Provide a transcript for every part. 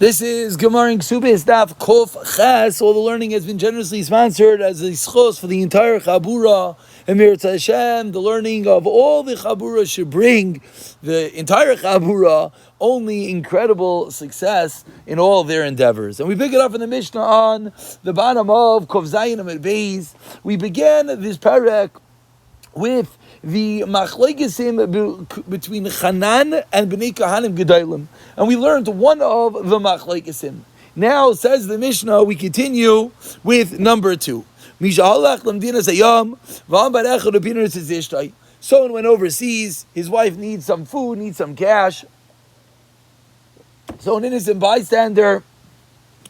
This is Gemara Kesubos Daf Ches. All the learning has been generously sponsored as a schos for the entire Chabura. Emir Hashem, the learning of all the Chabura should bring the entire Chabura only incredible success in all their endeavors. And we pick it up in the Mishnah on the bottom of Kov Zayin Amid Beis. We began this parak with the machlikesim between Chanan and Bnei Kahanim Gedalim. And we learned one of the machlikesim. Now, says the Mishnah, we continue with number 2. Someone went overseas, his wife needs some food, needs some cash. So an innocent bystander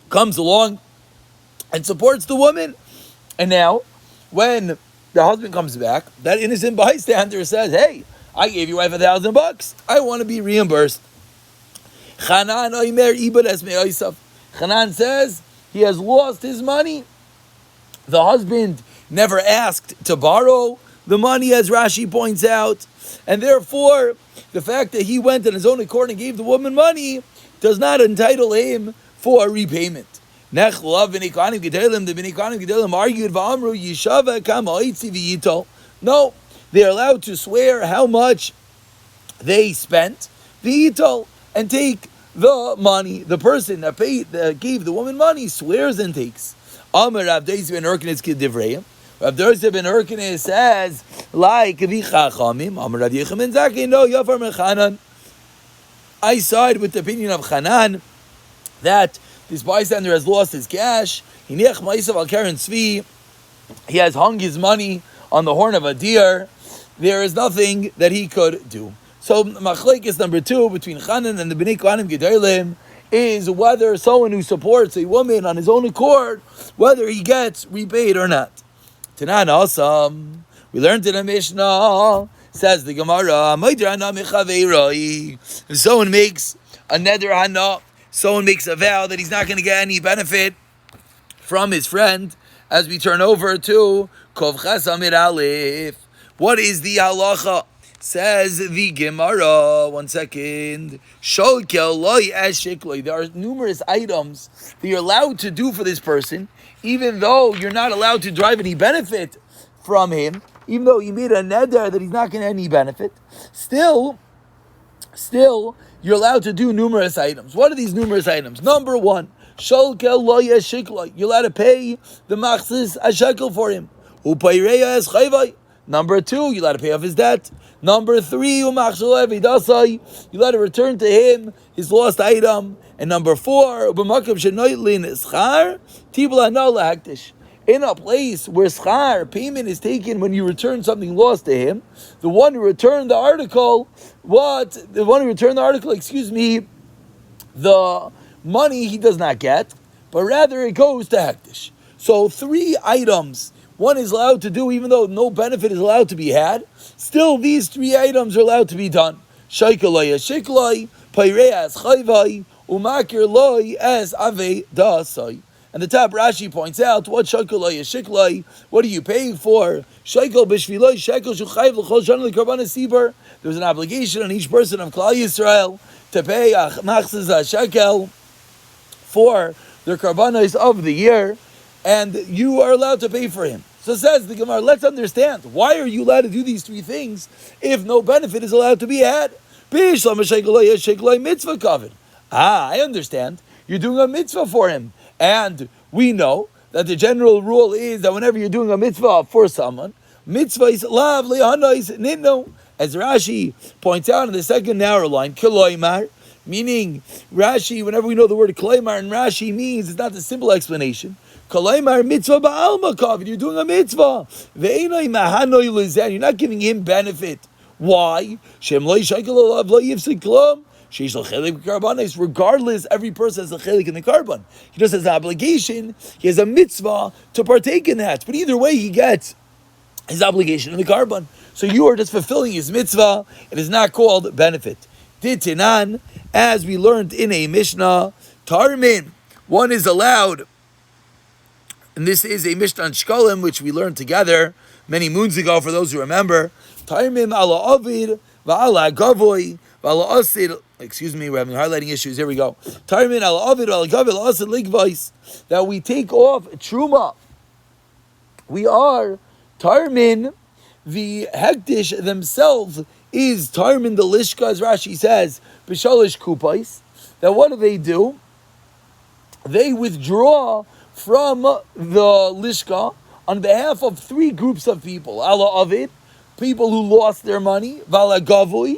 comes along and supports the woman. And now, when the husband comes back, that innocent bystander says, hey, I gave your wife $1,000. I want to be reimbursed. Chanan says he has lost his money. The husband never asked to borrow the money, as Rashi points out. And therefore, the fact that he went on his own accord and gave the woman money does not entitle him for a repayment. The Bnei Kohanim Gedalim argued, no, they're allowed to swear how much they spent, and take the money. The person that gave the woman money swears and takes. Amar Rav Dosi ben Urkenes k'divrei. Rav Dosi ben Urkenes says, like the Chachamim, Amar Rav Yechim ben Zakkai, no, Yafar ben Chanan. I side with the opinion of Chanan that this bystander has lost his cash. He has hung his money on the horn of a deer. There is nothing that he could do. So machlekes number 2 between Chanan and the Bnei Kohanim Gedalim is whether someone who supports a woman on his own accord, whether he gets repaid or not. Tanan awesome. We learned in a Mishnah, says the Gemara, if someone makes a neder hana, someone makes a vow that he's not going to get any benefit from his friend, as we turn over to Kov Ches Amid Aleph. What is the halacha? Says the Gemara, one second. There are numerous items that you're allowed to do for this person, even though you're not allowed to derive any benefit from him, even though you made a neder that he's not going to get any benefit. Still, you're allowed to do numerous items. What are these numerous items? Number 1, you're allowed to pay the machzis a shekel for him. Number 2, you're allowed to pay off his debt. Number 3, you're allowed to return to him his lost item. And number 4, in a place where schar, payment is taken when you return something lost to him, the one who returned the article, the money he does not get, but rather it goes to hektish. So 3 items one is allowed to do, even though no benefit is allowed to be had. Still, these 3 items are allowed to be done. Shaikaloi as shikloi, pairei as chayvai, umakir loi as ave dasai. And the top Rashi points out, what shaikaloi as shikloi, what are you paying for? Shaikal b'shviloi, shaikal shuchayv l'chol shana l'karban asibar. There's an obligation on each person of Klal Yisrael to pay a machzis a shekel for their karbanos of the year, and you are allowed to pay for him. So says the Gemara, let's understand, why are you allowed to do these 3 things if no benefit is allowed to be had? I understand. You're doing a mitzvah for him. And we know that the general rule is that whenever you're doing a mitzvah for someone, mitzvah is lav le'hanais nitno. As Rashi points out in the second narrow line, kiloimar, meaning Rashi, whenever we know the word kiloimar in Rashi means, it's not the simple explanation. Kalaimar mitzvah ba'alma kavod. You're doing a mitzvah. Ve'enoi mahanoi lezen. You're not giving him benefit. Why? Shem lo yishaykel alav lo yifsik klum. Sheish lo chelik b'karbanos. Regardless, every person has a chelik in the carbon. He just has an obligation. He has a mitzvah to partake in that. But either way, he gets his obligation in the carbon. So you are just fulfilling his mitzvah. It is not called benefit. Titinan, as we learned in a Mishnah, Tarmin, one is allowed. And this is a Mishnah on Shkolim, which we learned together many moons ago, for those who remember. Taimim ala avid, va'ala gavoy, va'ala asid excuse me, we're having highlighting issues. Here we go. Tarmin al avid al gavil asad ligvais, that we take off truma. We are tarmin, the hektish themselves is tarmin the lishka, as Rashi says, b'shalish kupais. That what do? They withdraw from the lishka on behalf of three groups of people. Ala avid, people who lost their money. Vala gavui,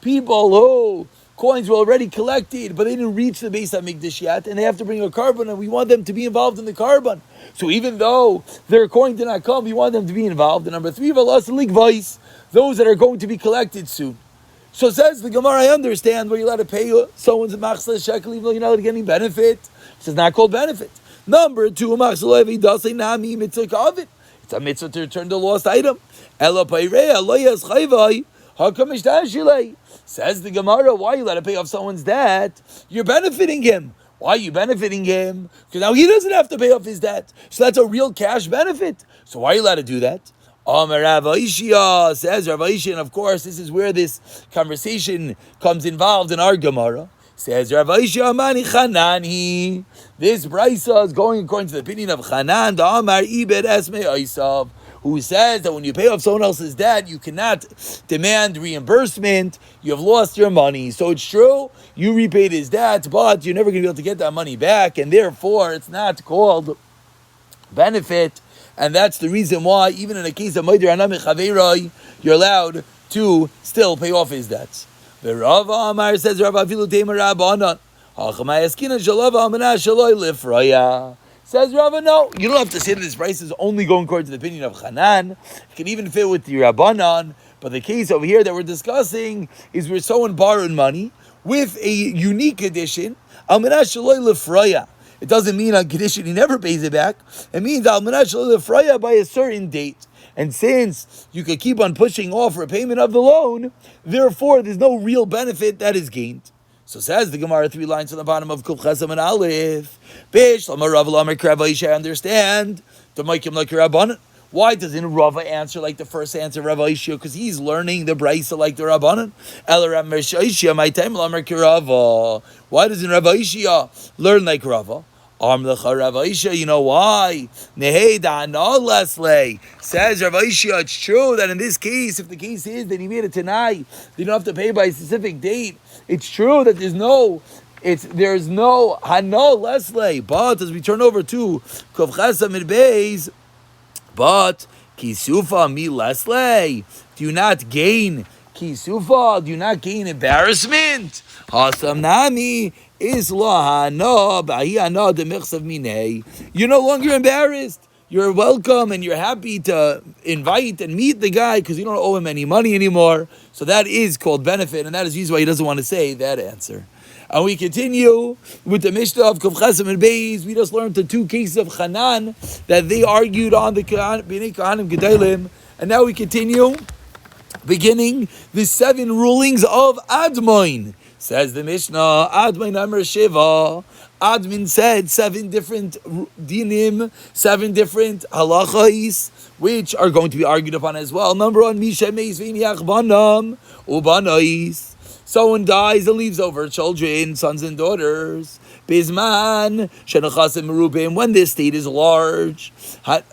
people who coins were already collected, but they didn't reach the Beis HaMikdash yet, and they have to bring a carbon, and we want them to be involved in the carbon. So even though their coin did not come, we want them to be involved. And number three, Valas Ligvais, those that are going to be collected soon. So says the Gemara, I understand where you're allowed to pay someone's machzah shekel, even though you're not allowed to get any benefit. It's not called benefit. Number two, machzah levi dasei nami mitzvah kavit. It's a mitzvah to return the lost item. Ela peireya loyas chayvai hakamish dashilei. Says the Gemara, why are you allowed to pay off someone's debt? You're benefiting him. Why are you benefiting him? Because now he doesn't have to pay off his debt. So that's a real cash benefit. So why are you allowed to do that? Rav Aishia, says Rav Aishia, and of course this is where this conversation comes involved in our Gemara. Says Rav Aishia, Mani Chanani. This brisa is going according to the opinion of Chanan, the Amar Ibed Esme Aisav, who says that when you pay off someone else's debt, you cannot demand reimbursement. You have lost your money. So it's true, you repaid his debt, but you're never going to be able to get that money back, and therefore it's not called benefit. And that's the reason why, even in a case of Maidir Anami Chaveirai, you're allowed to still pay off his debts. The Rav Amar says, Rav Avilu Teimar Rabbanan, Hachamayaskina Shalava Amana Shaloi Lifraya. Says Rava, no, you don't have to say that this price is only going according to the opinion of Chanan. It can even fit with the Rabbanan. But the case over here that we're discussing is where someone borrowed money with a unique condition. Amana Shaloi Lifraya. It doesn't mean on condition he never pays it back. It means Almanah Shaloi Lifraya by a certain date. And since you could keep on pushing off repayment of the loan, therefore there's no real benefit that is gained. So says the Gemara, 3 lines on the bottom of Kuf Chesam and Aleph. Bish, Lamar Rav Lamar Kravaisha, I understand. The Maikim like Rabbanan. Why doesn't Rava answer like the first answer, Rav Aishia? Because he's learning the Brisa like the Rabbanan. Elaram Mershaishia, my time Lamar Kirava. Why doesn't Rav Aishia learn like Rava? Amlecha Rav Aishia, you know why? Neheda no Leslie says Rav Aishia. It's true that in this case, if the case is that he made it tonight, they don't have to pay by a specific date. It's true that there's no Hano Leslie. But as we turn over to Kov Chesam Beis, but Kisufa mi Leslie, do you not gain Kisufa? Do you not gain embarrassment? Hasam Nami. You're no longer embarrassed. You're welcome and you're happy to invite and meet the guy because you don't owe him any money anymore. So that is called benefit, and that is usually why he doesn't want to say that answer. And we continue with the Mishnah of Kuf Chesam and Beis. We just learned the 2 cases of Chanan that they argued on the Bnei Kohanim Gedalim. And now we continue beginning the 7 rulings of Admoin. Says the Mishnah, Admin Amr Shiva. Admin said 7 different dinim, 7 different halachais, which are going to be argued upon as well. Number 1, Misha Meis V'Iniach Banam Ubanais. Someone dies and leaves over children, sons and daughters. Bizman Shenachasim Merubim, when the estate is large. Bizman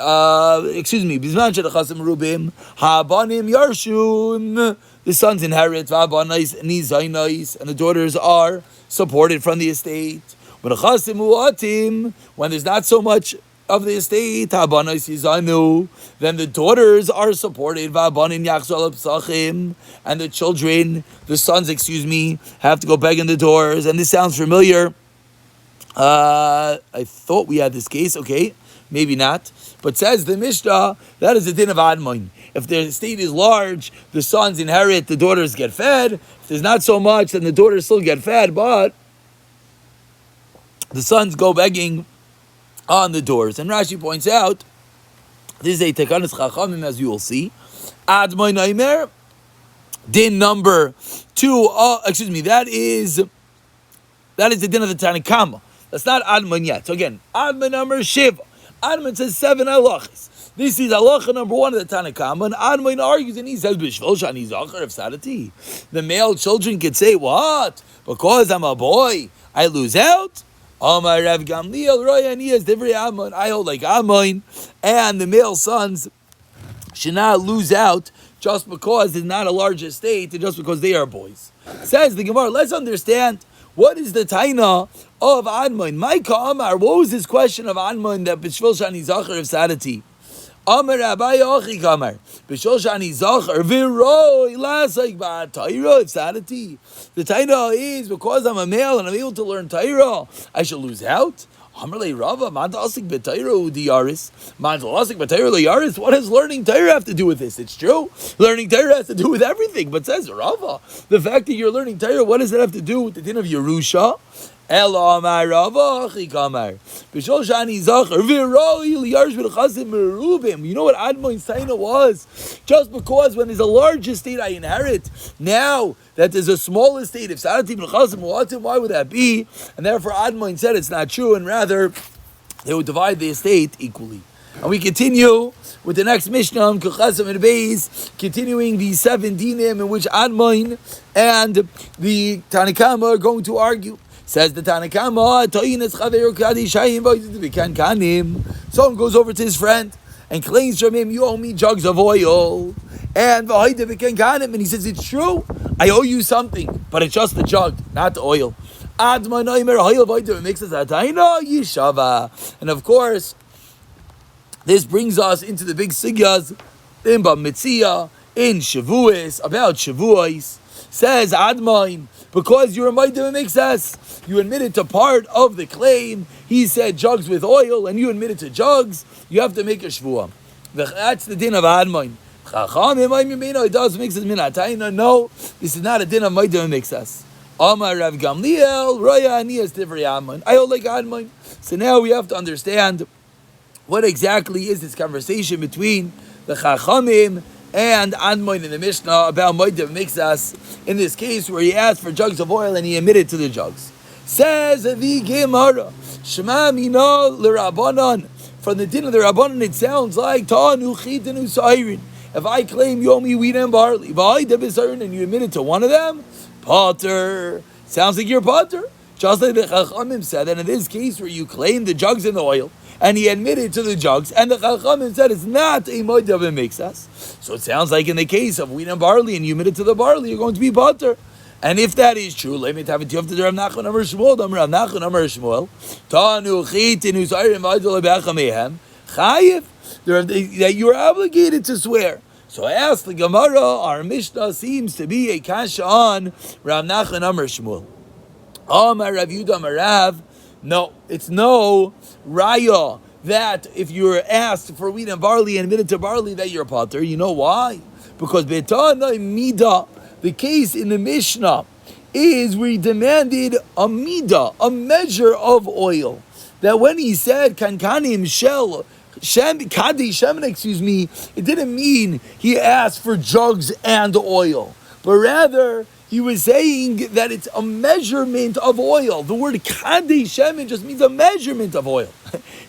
Shenachasim Merubim, Habanim Yarshun. The sons inherit, v'abanais nizaynais, and the daughters are supported from the estate. When there's not so much of the estate, habanais yizaynu, then the daughters are supported, v'abanin yachzol psachim, and the children, the sons, have to go beg in the doors. And this sounds familiar. I thought we had this case. Okay, maybe not. But says the Mishnah, that is the din of Admoin. If the estate is large, the sons inherit, the daughters get fed. If there's not so much, then the daughters still get fed, but the sons go begging on the doors. And Rashi points out, this is a Tekanas Chachamim, as you will see. Admoin Aimer, din number 2, that is the din of the Tanakama. That's not Admoin yet. So again, Admoin number Shiva. Admon says 7 halachas. This is halacha number one of the Tanakama, and Admoin argues and he says, B'shvil shani zachar of sadati. The male children could say, what? Because I'm a boy, I lose out? Amar Rav Gamliel, Roya Aniyas, Divrei Amon, I hold like Amoin, and the male sons should not lose out just because it's not a large estate, just because they are boys. Says the Gemara, let's understand what is the taina of Admoin. Maika Amar, what was this question of Admoin that B'shvil shani zachar of sadati? Amar Rabbi Yochi Kamar, B'shvil shani zachar v'roi lasik ba'Torah of sadati. The taina is because I'm a male and I'm able to learn Torah, I shall lose out. Amar le Rava, man ta'asik b'Torah u'diyaris, man ta'asik b'Torah le'yaris. What does learning Torah have to do with this? It's true, learning Torah has to do with everything. But says Rava, the fact that you're learning Torah, what does that have to do with the din of Yerusha? Ela Amar Rava Chikamar, B'shol shani zachar v'roi liyarish b'nechasim merubim. You know what Admoin's taina was? Just because when there's a large estate I inherit, now that there's a small estate, if sadati b'nechasim mu'atim, why would that be? And therefore Admoin said it's not true, and rather they would divide the estate equally. And we continue with the next Mishnah, Concise and Beis, continuing the 7 dinim in which Admoin and the Tanakama are going to argue. Says the Tanakama, someone goes over to his friend and claims from him, you owe me jugs of oil. And he says, it's true, I owe you something, but it's just the jug, not the oil. And of course, this brings us into the big sigyas in Bamitzia, in Shavuos, about Shavuos. Says Admoin, because you're a Maidim Mixas, you admitted to part of the claim. He said jugs with oil, and you admitted to jugs. You have to make a shvuah. That's the din of Admoin. It does mixas minatayna. No, this is not a din of Maidim Mixas. Amar Rav Gamliel, Roya Aniyas Divrei Admoin. I hold like Admoin. So now we have to understand what exactly is this conversation between the Chachamim and Admoin in the Mishnah about Moedim Mixas, in this case where he asked for jugs of oil and he admitted to the jugs. Says the Gemara, Shema Mina l'Rabbanan. From the din of the Rabbanan, it sounds like Ta'anu Chitanu Sairin. If I claim you owe me wheat and barley, and you admitted to one of them, Potter. Sounds like you're Potter. Just like the Chachamim said, and in this case where you claim the jugs and the oil, and he admitted to the jugs, and the Chachamim said it's not a Moedim Mixas. So it sounds like in the case of wheat and barley, and you admitted to the barley, you're going to be Potter. And if that is true, let me have it. You have to do Rav Nachman Amar Shmuel. Rav Nachman Amar Shmuel. Tanu Chitinu Sairim V'Adol Be'achamehem Chayiv. That you are obligated to swear. So I asked the Gemara. Our Mishnah seems to be a kasha on Rav Nachman Amar Shmuel. Amar Rav Yudah Amar Rav. No, it's no raya that if you're asked for wheat and barley and admitted to barley that you're Potter. You know why? Because Betana Mida. The case in the Mishnah is where he demanded a midah, a measure of oil. That when he said kankanim shel kadi shemen, it didn't mean he asked for jugs and oil, but rather he was saying that it's a measurement of oil. The word kadi shemen just means a measurement of oil.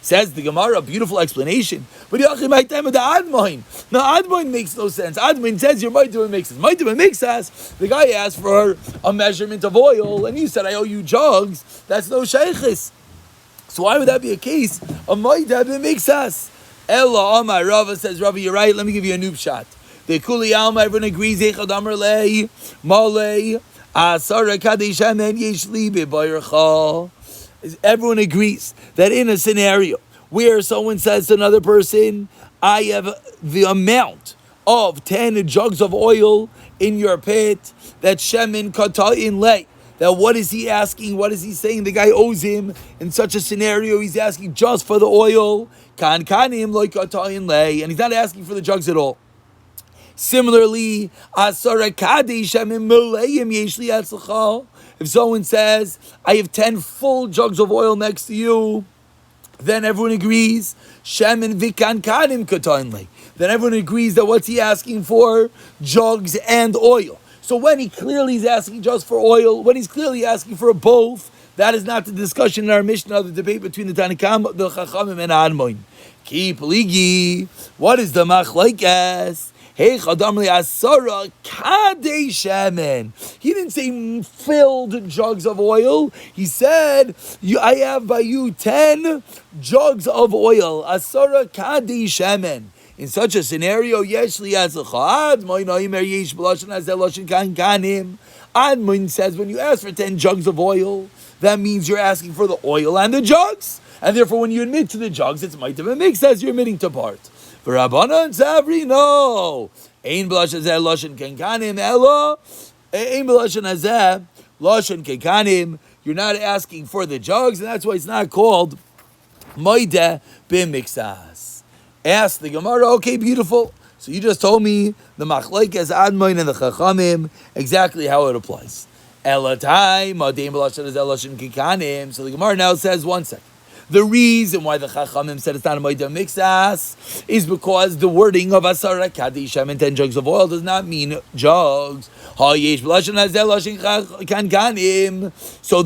Says the Gemara, a beautiful explanation. But Admoin. Now Admoin makes no sense. Admoin says your Maidim Mixas. Maidim Mixas, the guy asked for a measurement of oil, and you said I owe you jugs. That's no sheikhis. So why would that be a case of Maidim Mixas? Ella Amar Rava says, Rava, you're right. Let me give you a noob shot. The Kuli Alma, everyone agrees. Echad Amar Lei Malei Asara Kadesh Shemen Yeshli Bebayircha. Everyone agrees that in a scenario where someone says to another person, I have the amount of 10 jugs of oil in your pit, that shemen kata in lay. That what is he asking? What is he saying? The guy owes him. In such a scenario, he's asking just for the oil. Kan kanim like kata in lay. And he's not asking for the jugs at all. Similarly, asara kadesh shemen mulayim yeshli atzlachal. If someone says, I have 10 full jugs of oil next to you, then everyone agrees, Shemen vikan kadim katanle. Then everyone agrees that what's he asking for? Jugs and oil. So when he clearly is asking just for oil, when he's clearly asking for both, that is not the discussion in our Mishnah, the debate between the Tanakam, the Chachamim, and Admoin. Ki pligi. What is the machlekes? Hey, chadamli asara kadei shemen. He didn't say filled jugs of oil. He said, I have by you 10 jugs of oil. Asara kadei shemen. In such a scenario, yeshli as a chad, moinoimer yesh b'lashon hazeh lashon kan kanim. Admon says when you ask for 10 jugs of oil, that means you're asking for the oil and the jugs. And therefore, when you admit to the jugs, it's might have been mixed as you're admitting to part. For Rabbanan Sabri, no. Ein b'lashon hazeh lashon kan kanim elo. Ein b'lashon hazeh lashon kan kanim. You're not asking for the jugs, and that's why it's not called moideh b'mixas. Ask the Gemara, okay, beautiful. So you just told me the machlekes admoin and the chachamim, exactly how it applies. Elatai, madeim b'lashon hazeh lashon kan kanim. So the Gemara now says, one second. The reason why the Chachamim said it's not a Moedah Mixas is because the wording of Asara Kadishem and 10 jugs of oil does not mean jugs. So the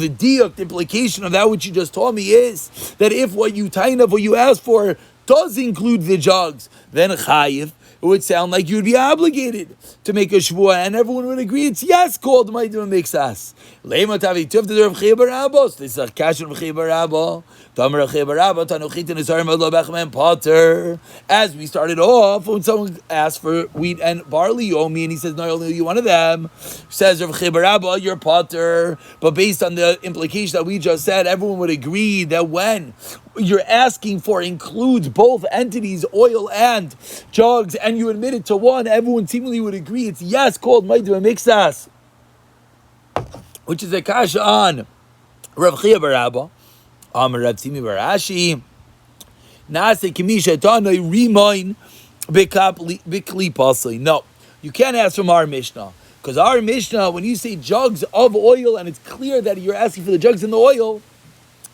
diuk, the implication of that which you just told me is that if what you asked for does include the jugs, then Chayiv, it would sound like you'd be obligated to make a shvuah, and everyone would agree it's yes called Moedah Mixas. Lema tavi tuf the Rav Chiya bar Abba. This is a kash Rav Chiya bar Abba. Tamer Rav Chiya bar Abba tanuchit and isarim lo bechem potter. As we started off, when someone asked for wheat and barley yomi, and he says no, I only you one of them. Says Rav Chiya bar Abba, you're potter. But based on the implication that we just said, everyone would agree that when you're asking for includes both entities, oil and jugs, and you admit it to one, everyone seemingly would agree it's yes called Moedah Mixas, which is a kasha on Rav Chiya bar Abba, Amar Rav Tzimi bar Ashi, Nase Kimisha Tanoi Rimoin Bikli Pasli. No, you can't ask from our Mishnah, because our Mishnah, when you say jugs of oil, and it's clear that you're asking for the jugs in the oil,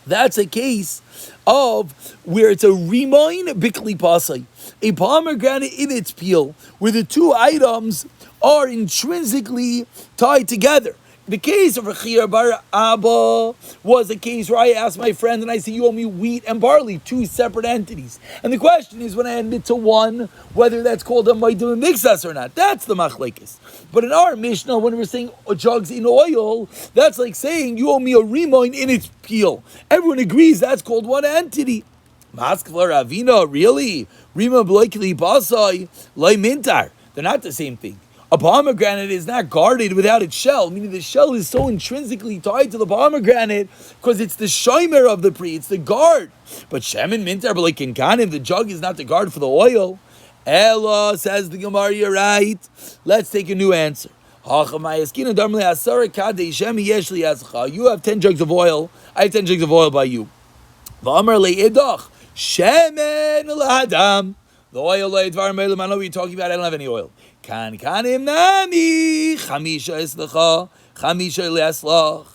that's a case of where it's a rimoin bikli pasai, a pomegranate in its peel, where the two items are intrinsically tied together. The case of Rav Chiya bar Abba was a case where I asked my friend and I said, you owe me wheat and barley, two separate entities. And the question is, when I admit to one, whether that's called a Moedah Mixas or not. That's the machlekes. But in our Mishnah, when we're saying jugs in oil, that's like saying you owe me a rimoin in its peel. Everyone agrees that's called one entity. Maskva Ravina, really? Rima b'loikli basai, loy mintar. They're not the same thing. A pomegranate is not guarded without its shell, meaning the shell is so intrinsically tied to the pomegranate because it's the shomer of the pri, it's the guard. But shemen mintar b'loikin kanim, the jug is not the guard for the oil. Ella, says the Gemara, you're right. Let's take a new answer. You have 10 jugs of oil. I have 10 jugs of oil by you. Shemen l'adam. The oil, I know what you're talking about. I don't have any oil. Kan kanim nami chamisha islecha chamisha leslach.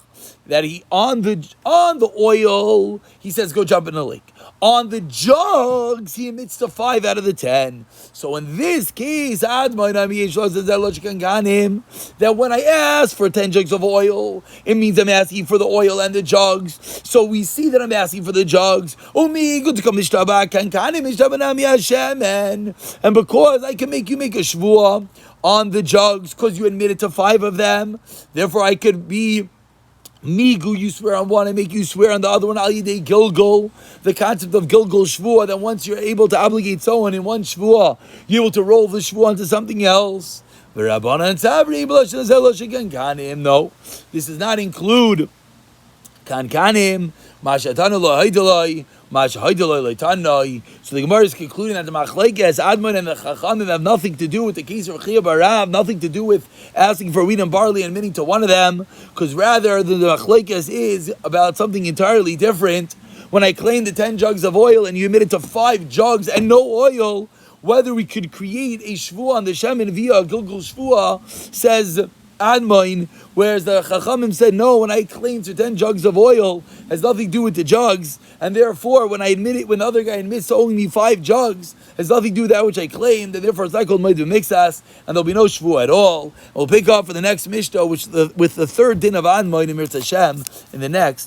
That he on the oil, he says go jump in the lake. On the jugs, he admits to 5 out of the 10. So in this case, that when I ask for 10 jugs of oil, it means I'm asking for the oil and the jugs. So we see that I'm asking for the jugs. And because I can make you make a shvuah on the jugs, because you admitted to 5 of them, therefore I could be Migu, you swear on one, I make you swear on the other one. Al Yidei Gilgul, the concept of Gilgul Shvuah, that once you're able to obligate someone in one Shvuah, you're able to roll the Shvuah into something else. No, this does not include Kankanim, Mashatanu lo haidalai, Mashahaidalai leitanai. So the Gemara is concluding that the Machlekes, Admon and the Chachamim have nothing to do with the case of Rav Chiya bar Abba, nothing to do with asking for wheat and barley and admitting to one of them, because rather the Machlekes is about something entirely different. When I claim the 10 jugs of oil and you admitted to 5 jugs and no oil, whether we could create a shvuah on the shemen via a Gilgul shvuah, says Admoin, whereas the Chachamim said, no, when I claim to 10 jugs of oil, has nothing to do with the jugs, and therefore, when I admit it, when the other guy admits to owing me 5 jugs, has nothing to do with that which I claimed, and therefore it's not called Moedah Mixas, and there'll be no shvuah at all. We'll pick up for the next Mishnah, with the third din of Admoin in Mirz Hashem, in the next